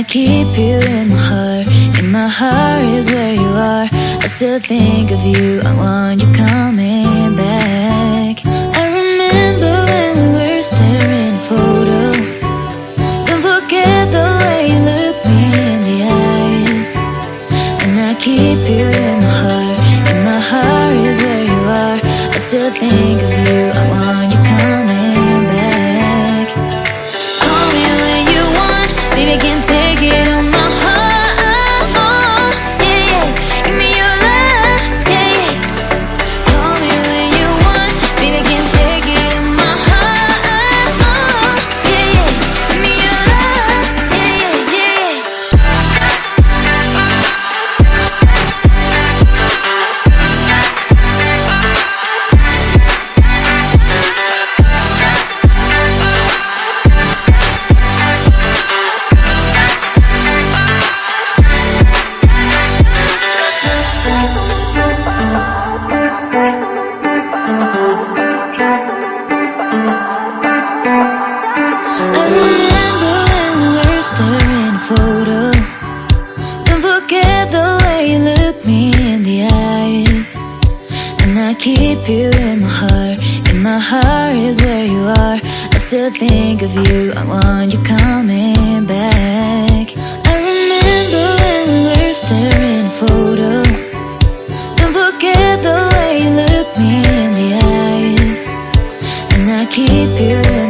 keep you in my heart. In my heart is where you are. I still think of you, I want you coming back. I remember when we were staring at a photo. Don't forget the way you look me in the eyes. And I keep you in my heart. In my heart is where you are. I still think of you, I want you coming back. Call me when you want, baby, I can't take it on my heart. Yeah, yeah, give me your love, yeah, yeah. Call me when you want, baby, I can't take it on my heart. Yeah, yeah, give me your love, yeah, yeah, yeah. I remember when we were staring at a photo. Don't forget the way you look me in the eyes. And I keep you in my heart. In my heart is where you are. I still think of you, I want you coming back. I remember when we were staring at a photo. Don't forget the way you look me in the eyes. And I keep you in